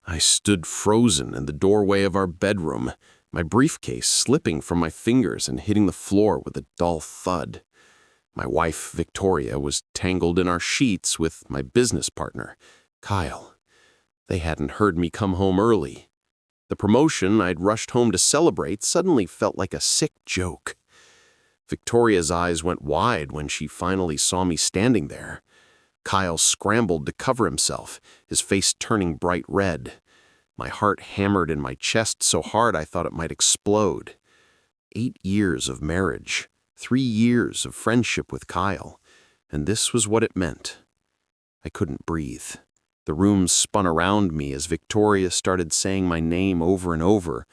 I stood frozen in the doorway of our bedroom, my briefcase slipping from my fingers and hitting the floor with a dull thud. My wife, Victoria, was tangled in our sheets with my business partner, Kyle. They hadn't heard me come home early. The promotion I'd rushed home to celebrate suddenly felt like a sick joke. Victoria's eyes went wide when she finally saw me standing there. Kyle scrambled to cover himself, his face turning bright red. My heart hammered in my chest so hard I thought it might explode. 8 years of marriage, 3 years of friendship with Kyle, and this was what it meant. I couldn't breathe. The room spun around me as Victoria started saying my name over and over.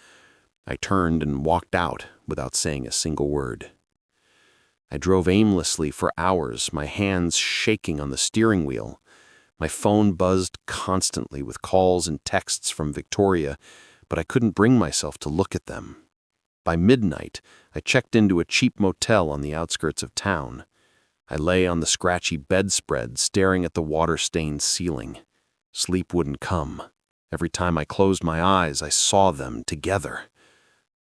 I turned and walked out without saying a single word. I drove aimlessly for hours, my hands shaking on the steering wheel. My phone buzzed constantly with calls and texts from Victoria, but I couldn't bring myself to look at them. By midnight, I checked into a cheap motel on the outskirts of town. I lay on the scratchy bedspread, staring at the water-stained ceiling. Sleep wouldn't come. Every time I closed my eyes, I saw them together.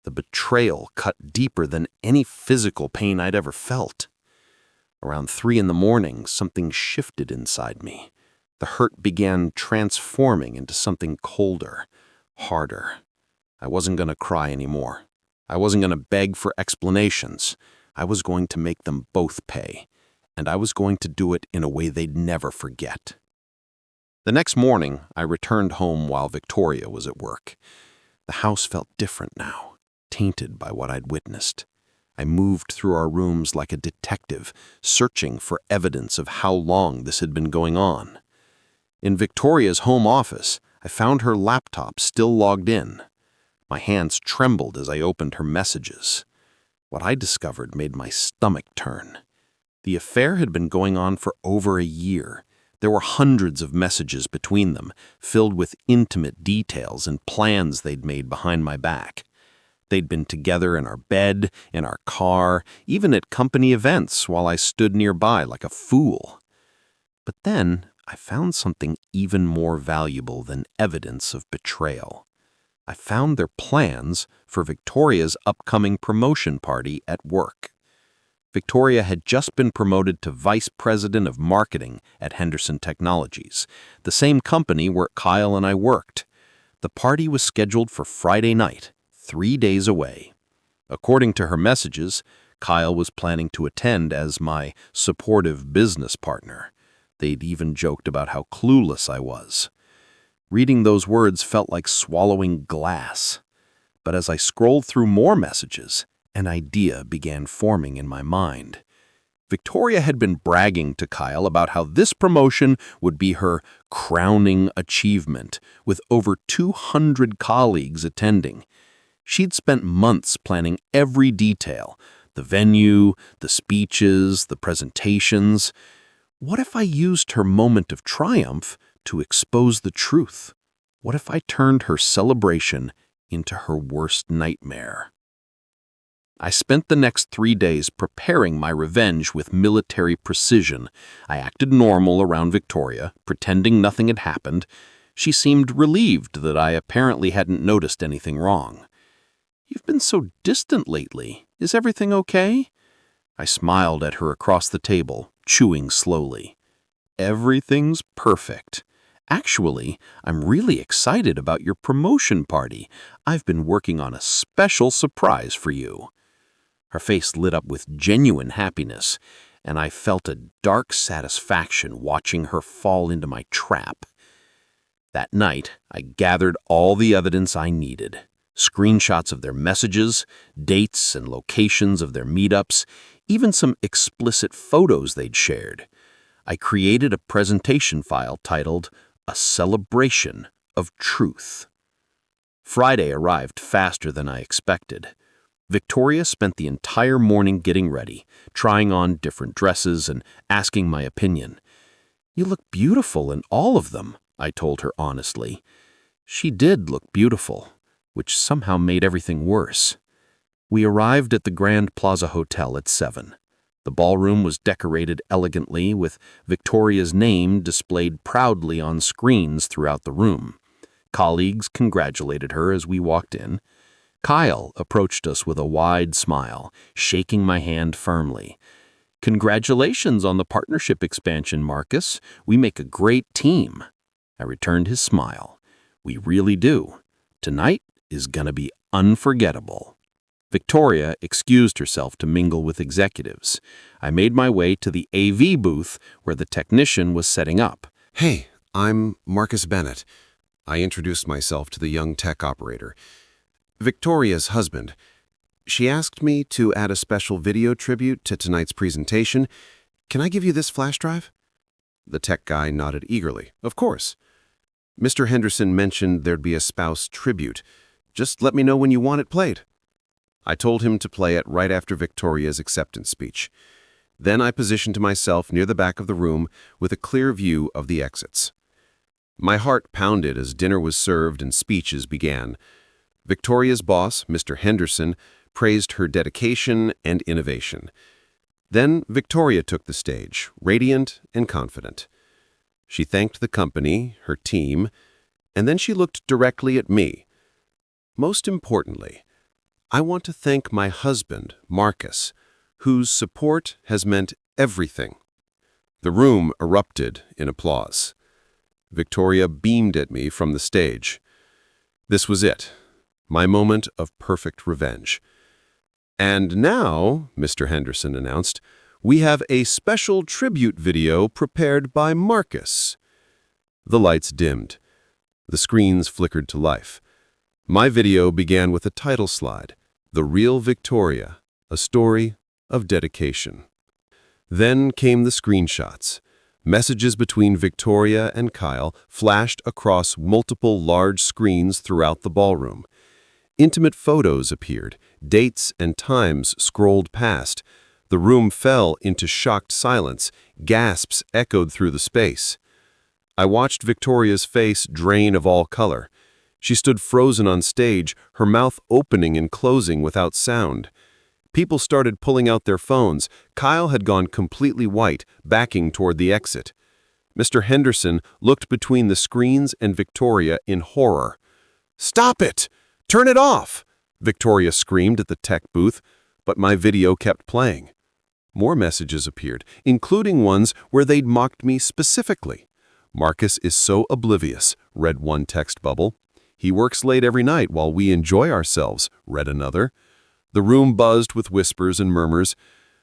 The betrayal cut deeper than any physical pain I'd ever felt. Around 3 a.m, something shifted inside me. The hurt began transforming into something colder, harder. I wasn't going to cry anymore. I wasn't going to beg for explanations. I was going to make them both pay, and I was going to do it in a way they'd never forget. The next morning, I returned home while Victoria was at work. The house felt different now, tainted by what I'd witnessed. I moved through our rooms like a detective, searching for evidence of how long this had been going on. In Victoria's home office, I found her laptop still logged in. My hands trembled as I opened her messages. What I discovered made my stomach turn. The affair had been going on for over a year. There were hundreds of messages between them, filled with intimate details and plans they'd made behind my back. They'd been together in our bed, in our car, even at company events while I stood nearby like a fool. But then I found something even more valuable than evidence of betrayal. I found their plans for Victoria's upcoming promotion party at work. Victoria had just been promoted to Vice President of Marketing at Henderson Technologies, the same company where Kyle and I worked. The party was scheduled for Friday night, 3 days away. According to her messages, Kyle was planning to attend as my supportive business partner. They'd even joked about how clueless I was. Reading those words felt like swallowing glass. But as I scrolled through more messages, an idea began forming in my mind. Victoria had been bragging to Kyle about how this promotion would be her crowning achievement, with over 200 colleagues attending. She'd spent months planning every detail, the venue, the speeches, the presentations. What if I used her moment of triumph to expose the truth? What if I turned her celebration into her worst nightmare? I spent the next 3 days preparing my revenge with military precision. I acted normal around Victoria, pretending nothing had happened. She seemed relieved that I apparently hadn't noticed anything wrong. "You've been so distant lately. Is everything okay?" I smiled at her across the table, chewing slowly. "Everything's perfect. Actually, I'm really excited about your promotion party. I've been working on a special surprise for you." Her face lit up with genuine happiness, and I felt a dark satisfaction watching her fall into my trap. That night, I gathered all the evidence I needed. Screenshots of their messages, dates and locations of their meetups, even some explicit photos they'd shared. I created a presentation file titled "A Celebration of Truth." Friday arrived faster than I expected. Victoria spent the entire morning getting ready, trying on different dresses and asking my opinion. "You look beautiful in all of them," I told her honestly. She did look beautiful, which somehow made everything worse. We arrived at the Grand Plaza Hotel at 7. The ballroom was decorated elegantly with Victoria's name displayed proudly on screens throughout the room. Colleagues congratulated her as we walked in. Kyle approached us with a wide smile, shaking my hand firmly. "Congratulations on the partnership expansion, Marcus. We make a great team." I returned his smile. "We really do. Tonight is gonna be unforgettable." Victoria excused herself to mingle with executives. I made my way to the AV booth where the technician was setting up. "Hey, I'm Marcus Bennett." I introduced myself to the young tech operator. "Victoria's husband. She asked me to add a special video tribute to tonight's presentation. Can I give you this flash drive?" The tech guy nodded eagerly. "Of course." "Mr. Henderson mentioned there'd be a spouse tribute. Just let me know when you want it played." I told him to play it right after Victoria's acceptance speech. Then I positioned myself near the back of the room with a clear view of the exits. My heart pounded as dinner was served and speeches began. Victoria's boss, Mr. Henderson, praised her dedication and innovation. Then Victoria took the stage, radiant and confident. She thanked the company, her team, and then she looked directly at me. "Most importantly, I want to thank my husband, Marcus, whose support has meant everything." The room erupted in applause. Victoria beamed at me from the stage. This was it, my moment of perfect revenge. "And now," Mr. Henderson announced, "we have a special tribute video prepared by Marcus." The lights dimmed. The screens flickered to life. My video began with a title slide, "The Real Victoria, a Story of Dedication." Then came the screenshots. Messages between Victoria and Kyle flashed across multiple large screens throughout the ballroom. Intimate photos appeared, dates and times scrolled past. The room fell into shocked silence, gasps echoed through the space. I watched Victoria's face drain of all color. She stood frozen on stage, her mouth opening and closing without sound. People started pulling out their phones. Kyle had gone completely white, backing toward the exit. Mr. Henderson looked between the screens and Victoria in horror. "Stop it! Turn it off!" Victoria screamed at the tech booth, but my video kept playing. More messages appeared, including ones where they'd mocked me specifically. "Marcus is so oblivious," read one text bubble. "He works late every night while we enjoy ourselves," read another. The room buzzed with whispers and murmurs.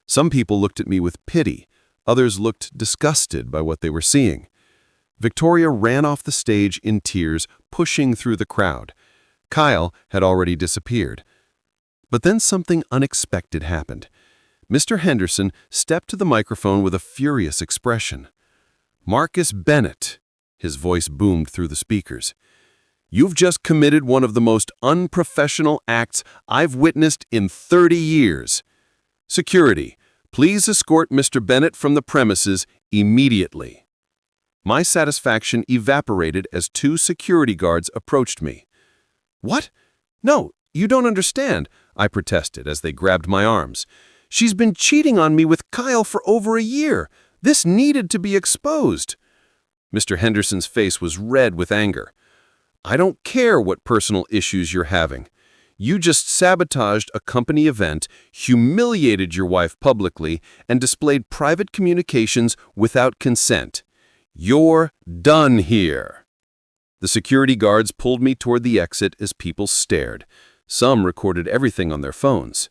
Some people looked at me with pity. Others looked disgusted by what they were seeing. Victoria ran off the stage in tears, pushing through the crowd. Kyle had already disappeared. But then something unexpected happened. Mr. Henderson stepped to the microphone with a furious expression. "Marcus Bennett," his voice boomed through the speakers, "you've just committed one of the most unprofessional acts I've witnessed in 30 years. Security, please escort Mr. Bennett from the premises immediately." My satisfaction evaporated as two security guards approached me. "What? No, you don't understand," I protested as they grabbed my arms. "She's been cheating on me with Kyle for over a year. This needed to be exposed." Mr. Henderson's face was red with anger. "I don't care what personal issues you're having. You just sabotaged a company event, humiliated your wife publicly, and displayed private communications without consent. You're done here." The security guards pulled me toward the exit as people stared. Some recorded everything on their phones.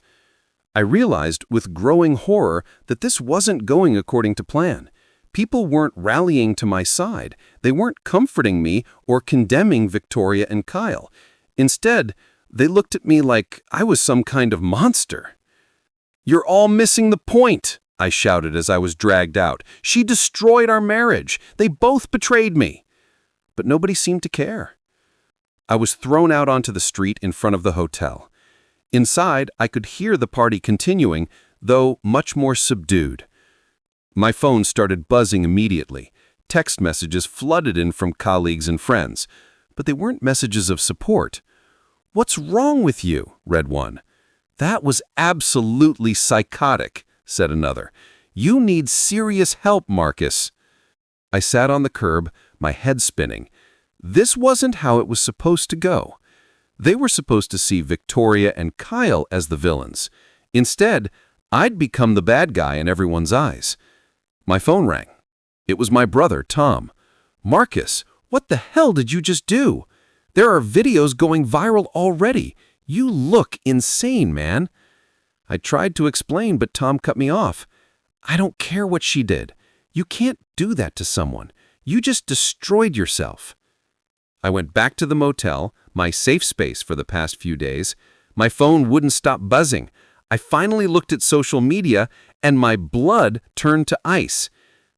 I realized with growing horror that this wasn't going according to plan. People weren't rallying to my side. They weren't comforting me or condemning Victoria and Kyle. Instead, they looked at me like I was some kind of monster. "You're all missing the point," I shouted as I was dragged out. "She destroyed our marriage. They both betrayed me." But nobody seemed to care. I was thrown out onto the street in front of the hotel. Inside, I could hear the party continuing, though much more subdued. My phone started buzzing immediately. Text messages flooded in from colleagues and friends, but they weren't messages of support. "What's wrong with you?" read one. "That was absolutely psychotic," said another. "You need serious help, Marcus." I sat on the curb, my head spinning. This wasn't how it was supposed to go. They were supposed to see Victoria and Kyle as the villains. Instead, I'd become the bad guy in everyone's eyes. My phone rang. It was my brother, Tom. "Marcus, what the hell did you just do? There are videos going viral already. You look insane, man." I tried to explain, but Tom cut me off. "I don't care what she did. You can't do that to someone. You just destroyed yourself." I went back to the motel, my safe space for the past few days. My phone wouldn't stop buzzing. I finally looked at social media, and my blood turned to ice.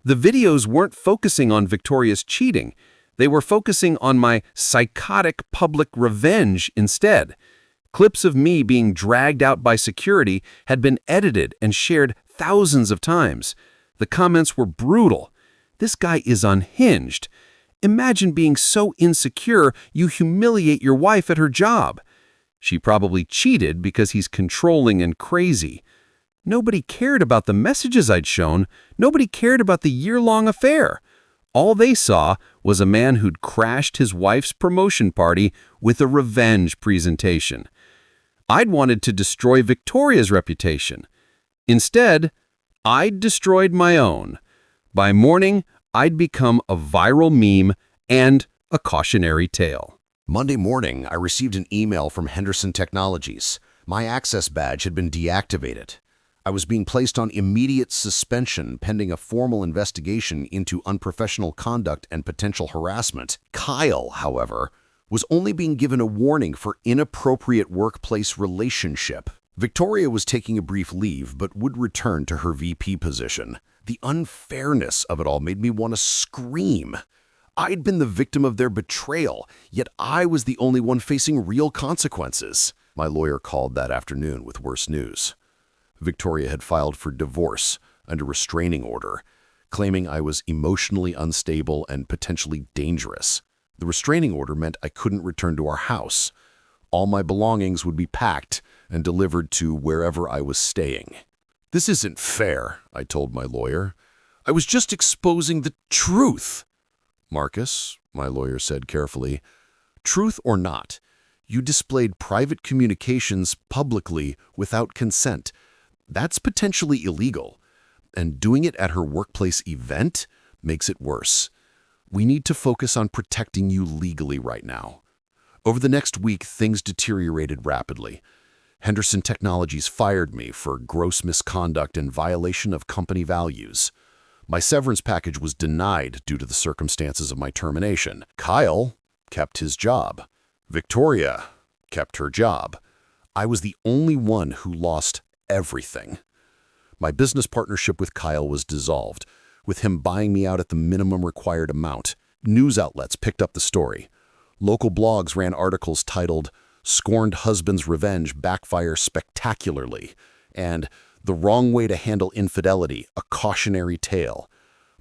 The videos weren't focusing on Victoria's cheating. They were focusing on my psychotic public revenge instead. Clips of me being dragged out by security had been edited and shared thousands of times. The comments were brutal. "This guy is unhinged. Imagine being so insecure you humiliate your wife at her job. She probably cheated because he's controlling and crazy." Nobody cared about the messages I'd shown. Nobody cared about the year-long affair. All they saw was a man who'd crashed his wife's promotion party with a revenge presentation. I'd wanted to destroy Victoria's reputation. Instead, I'd destroyed my own. By morning, I'd become a viral meme and a cautionary tale. Monday morning, I received an email from Henderson Technologies. My access badge had been deactivated. I was being placed on immediate suspension pending a formal investigation into unprofessional conduct and potential harassment. Kyle, however, was only being given a warning for inappropriate workplace relationship. Victoria was taking a brief leave but would return to her VP position. The unfairness of it all made me want to scream. I'd been the victim of their betrayal, yet I was the only one facing real consequences. My lawyer called that afternoon with worse news. Victoria had filed for divorce under restraining order, claiming I was emotionally unstable and potentially dangerous. The restraining order meant I couldn't return to our house. All my belongings would be packed and delivered to wherever I was staying. "This isn't fair," I told my lawyer. "I was just exposing the truth." "Marcus," my lawyer said carefully, "truth or not, you displayed private communications publicly without consent. That's potentially illegal, and doing it at her workplace event makes it worse. We need to focus on protecting you legally right now." Over the next week, things deteriorated rapidly. Henderson Technologies fired me for gross misconduct and violation of company values. My severance package was denied due to the circumstances of my termination. Kyle kept his job. Victoria kept her job. I was the only one who lost everything. My business partnership with Kyle was dissolved, with him buying me out at the minimum required amount. News outlets picked up the story. Local blogs ran articles titled "Scorned Husband's Revenge Backfires Spectacularly" and "The Wrong Way to Handle Infidelity, a Cautionary Tale."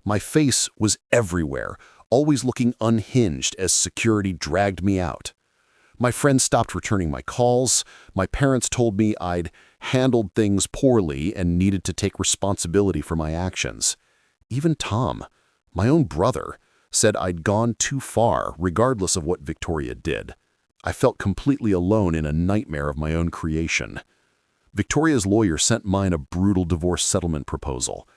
My face was everywhere, always looking unhinged as security dragged me out. My friends stopped returning my calls. My parents told me I'd handled things poorly and needed to take responsibility for my actions. Even Tom, my own brother, said I'd gone too far, regardless of what Victoria did. I felt completely alone in a nightmare of my own creation. Victoria's lawyer sent mine a brutal divorce settlement proposal.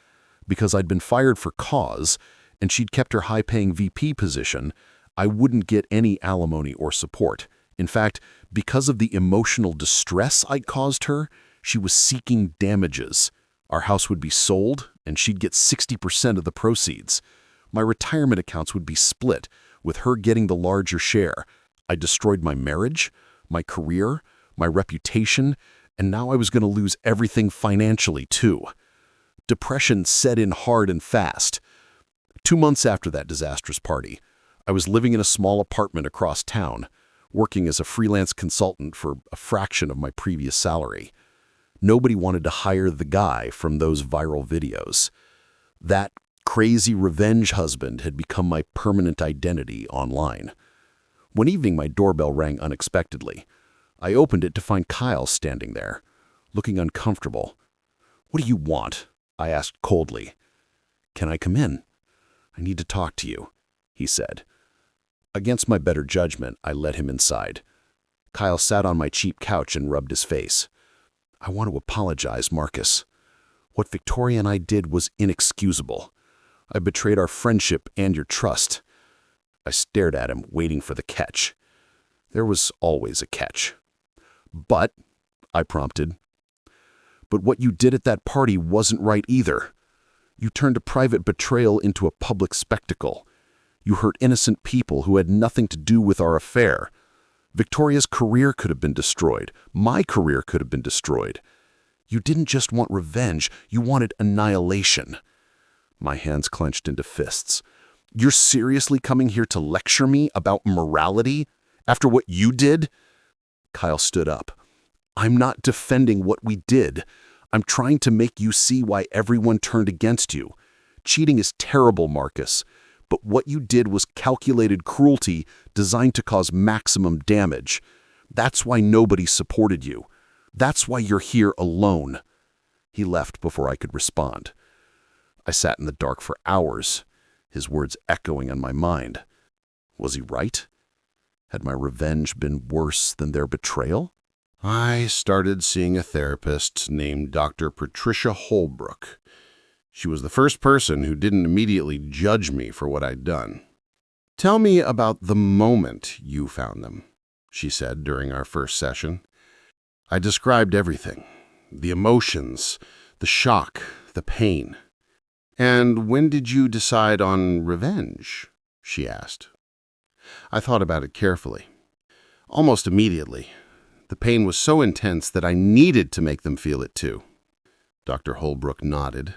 Because I'd been fired for cause, and she'd kept her high-paying VP position, I wouldn't get any alimony or support. In fact, because of the emotional distress I'd caused her, she was seeking damages. Our house would be sold, and she'd get 60% of the proceeds. My retirement accounts would be split, with her getting the larger share. I destroyed my marriage, my career, my reputation, and now I was going to lose everything financially, too. Depression set in hard and fast. 2 months after that disastrous party, I was living in a small apartment across town, working as a freelance consultant for a fraction of my previous salary. Nobody wanted to hire the guy from those viral videos. That crazy revenge husband had become my permanent identity online. One evening, my doorbell rang unexpectedly. I opened it to find Kyle standing there, looking uncomfortable. "What do you want?" I asked coldly. "Can I come in? I need to talk to you," he said. Against my better judgment, I led him inside. Kyle sat on my cheap couch and rubbed his face. I want to apologize, Marcus. What Victoria and I did was inexcusable. I betrayed our friendship and your trust. I stared at him, waiting for the catch. There was always a catch. But, I prompted. But what you did at that party wasn't right either. You turned a private betrayal into a public spectacle. You hurt innocent people who had nothing to do with our affair. Victoria's career could have been destroyed. My career could have been destroyed. You didn't just want revenge, you wanted annihilation. My hands clenched into fists. You're seriously coming here to lecture me about morality after what you did? Kyle stood up. I'm not defending what we did. I'm trying to make you see why everyone turned against you. Cheating is terrible, Marcus, but what you did was calculated cruelty designed to cause maximum damage. That's why nobody supported you. That's why you're here alone. He left before I could respond. I sat in the dark for hours, his words echoing in my mind. Was he right? Had my revenge been worse than their betrayal? I started seeing a therapist named Dr. Patricia Holbrook. She was the first person who didn't immediately judge me for what I'd done. Tell me about the moment you found them, she said during our first session. I described everything, the emotions, the shock, the pain. And when did you decide on revenge? She asked. I thought about it carefully. Almost immediately. The pain was so intense that I needed to make them feel it too. Dr. Holbrook nodded.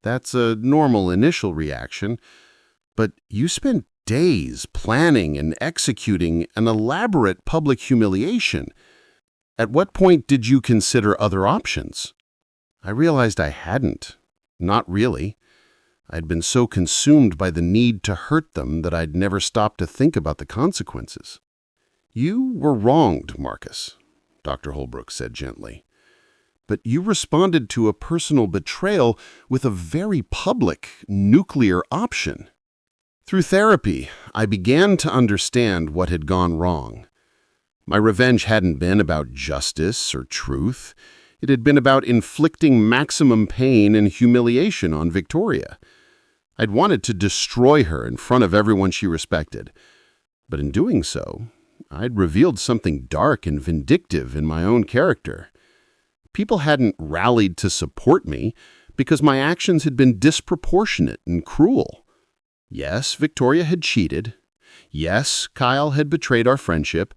That's a normal initial reaction, but you spent days planning and executing an elaborate public humiliation. At what point did you consider other options? I realized I hadn't. Not really. I'd been so consumed by the need to hurt them that I'd never stopped to think about the consequences. You were wronged, Marcus, Dr. Holbrook said gently. But you responded to a personal betrayal with a very public, nuclear option. Through therapy, I began to understand what had gone wrong. My revenge hadn't been about justice or truth. It had been about inflicting maximum pain and humiliation on Victoria. I'd wanted to destroy her in front of everyone she respected. But in doing so, I'd revealed something dark and vindictive in my own character. People hadn't rallied to support me because my actions had been disproportionate and cruel. Yes, Victoria had cheated. Yes, Kyle had betrayed our friendship.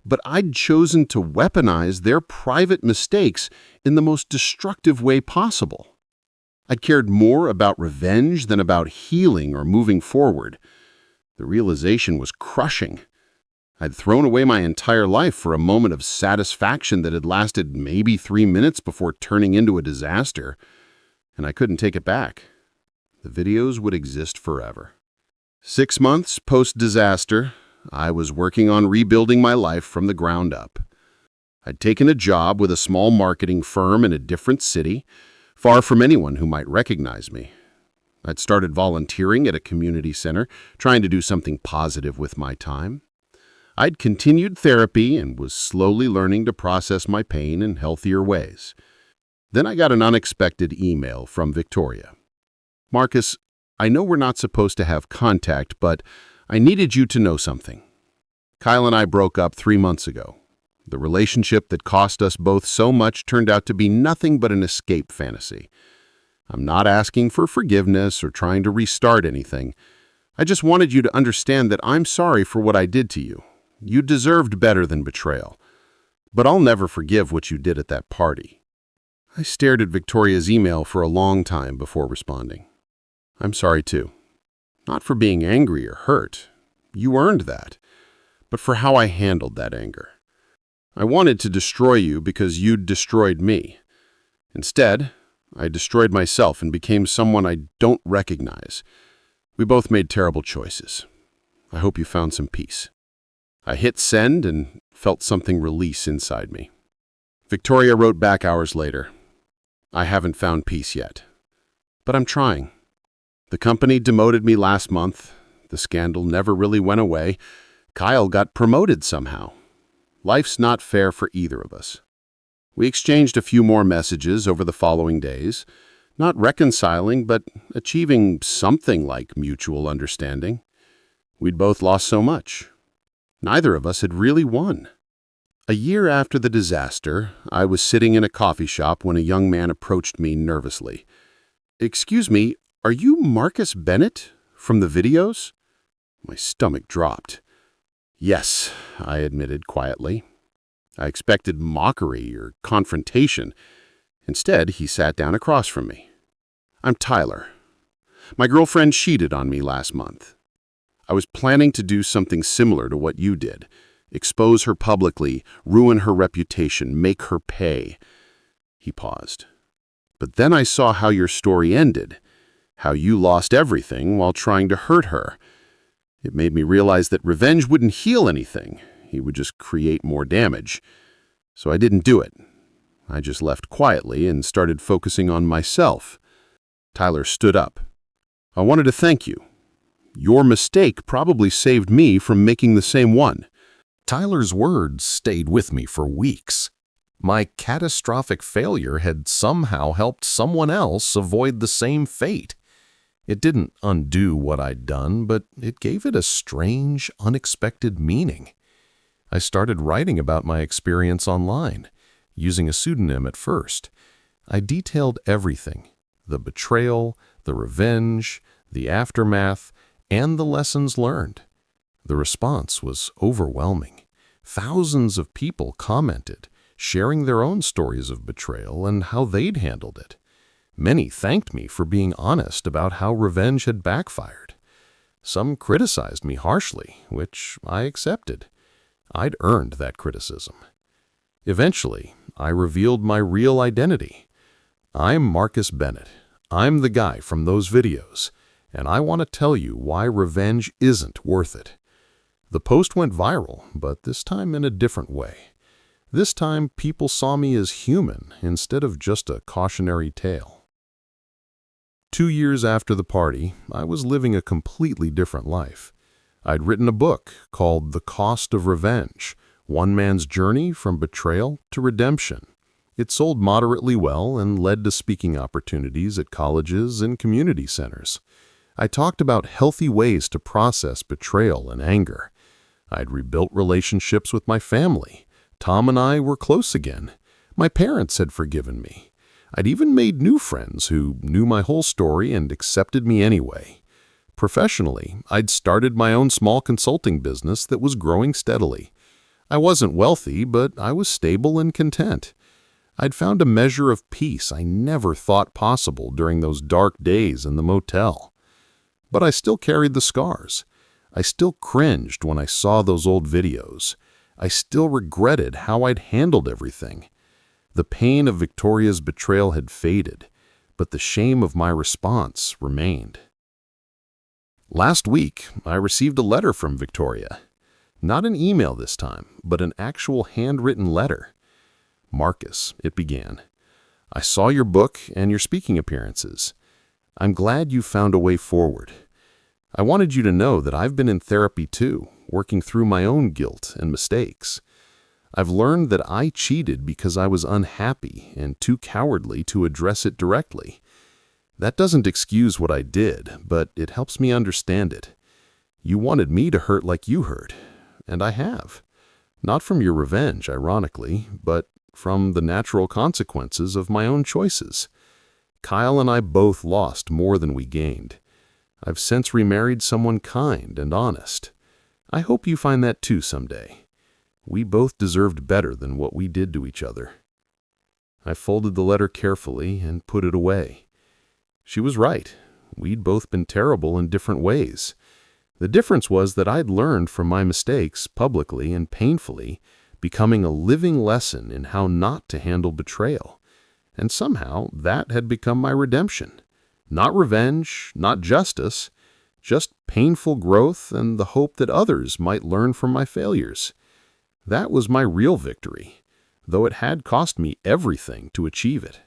But I'd chosen to weaponize their private mistakes in the most destructive way possible. I'd cared more about revenge than about healing or moving forward. The realization was crushing. I'd thrown away my entire life for a moment of satisfaction that had lasted maybe 3 minutes before turning into a disaster, and I couldn't take it back. The videos would exist forever. 6 months post-disaster, I was working on rebuilding my life from the ground up. I'd taken a job with a small marketing firm in a different city, far from anyone who might recognize me. I'd started volunteering at a community center, trying to do something positive with my time. I'd continued therapy and was slowly learning to process my pain in healthier ways. Then I got an unexpected email from Victoria. Marcus, I know we're not supposed to have contact, but I needed you to know something. Kyle and I broke up 3 months ago. The relationship that cost us both so much turned out to be nothing but an escape fantasy. I'm not asking for forgiveness or trying to restart anything. I just wanted you to understand that I'm sorry for what I did to you. You deserved better than betrayal. But I'll never forgive what you did at that party. I stared at Victoria's email for a long time before responding. I'm sorry too. Not for being angry or hurt. You earned that. But for how I handled that anger. I wanted to destroy you because you'd destroyed me. Instead, I destroyed myself and became someone I don't recognize. We both made terrible choices. I hope you found some peace. I hit send and felt something release inside me. Victoria wrote back hours later. I haven't found peace yet. But I'm trying. The company demoted me last month. The scandal never really went away. Kyle got promoted somehow. Life's not fair for either of us. We exchanged a few more messages over the following days, not reconciling, but achieving something like mutual understanding. We'd both lost so much. Neither of us had really won. A year after the disaster, I was sitting in a coffee shop when a young man approached me nervously. "Excuse me, are you Marcus Bennett from the videos?" My stomach dropped. "Yes," I admitted quietly. I expected mockery or confrontation. Instead, he sat down across from me. "I'm Tyler. My girlfriend cheated on me last month. I was planning to do something similar to what you did. Expose her publicly, ruin her reputation, make her pay." He paused. "But then I saw how your story ended, how you lost everything while trying to hurt her. It made me realize that revenge wouldn't heal anything. It would just create more damage. So I didn't do it. I just left quietly and started focusing on myself." Tyler stood up. "I wanted to thank you. Your mistake probably saved me from making the same one." Tyler's words stayed with me for weeks. My catastrophic failure had somehow helped someone else avoid the same fate. It didn't undo what I'd done, but it gave it a strange, unexpected meaning. I started writing about my experience online, using a pseudonym at first. I detailed everything: the betrayal, the revenge, the aftermath, and the lessons learned. The response was overwhelming. Thousands of people commented, sharing their own stories of betrayal and how they'd handled it. Many thanked me for being honest about how revenge had backfired. Some criticized me harshly, which I accepted. I'd earned that criticism. Eventually, I revealed my real identity. I'm Marcus Bennett. I'm the guy from those videos, and I want to tell you why revenge isn't worth it. The post went viral, but this time in a different way. This time, people saw me as human instead of just a cautionary tale. 2 years after the party, I was living a completely different life. I'd written a book called The Cost of Revenge: One Man's Journey from Betrayal to Redemption. It sold moderately well and led to speaking opportunities at colleges and community centers. I talked about healthy ways to process betrayal and anger. I'd rebuilt relationships with my family. Tom and I were close again. My parents had forgiven me. I'd even made new friends who knew my whole story and accepted me anyway. Professionally, I'd started my own small consulting business that was growing steadily. I wasn't wealthy, but I was stable and content. I'd found a measure of peace I never thought possible during those dark days in the motel. But I still carried the scars. I still cringed when I saw those old videos. I still regretted how I'd handled everything. The pain of Victoria's betrayal had faded, but the shame of my response remained. Last week, I received a letter from Victoria. Not an email this time, but an actual handwritten letter. "Marcus," it began, "I saw your book and your speaking appearances. I'm glad you found a way forward. I wanted you to know that I've been in therapy too, working through my own guilt and mistakes. I've learned that I cheated because I was unhappy and too cowardly to address it directly. That doesn't excuse what I did, but it helps me understand it. You wanted me to hurt like you hurt, and I have. Not from your revenge, ironically, but from the natural consequences of my own choices. Kyle and I both lost more than we gained. I've since remarried someone kind and honest. I hope you find that too someday. We both deserved better than what we did to each other." I folded the letter carefully and put it away. She was right. We'd both been terrible in different ways. The difference was that I'd learned from my mistakes publicly and painfully, becoming a living lesson in how not to handle betrayal. And somehow that had become my redemption. Not revenge, not justice, just painful growth and the hope that others might learn from my failures. That was my real victory, though it had cost me everything to achieve it.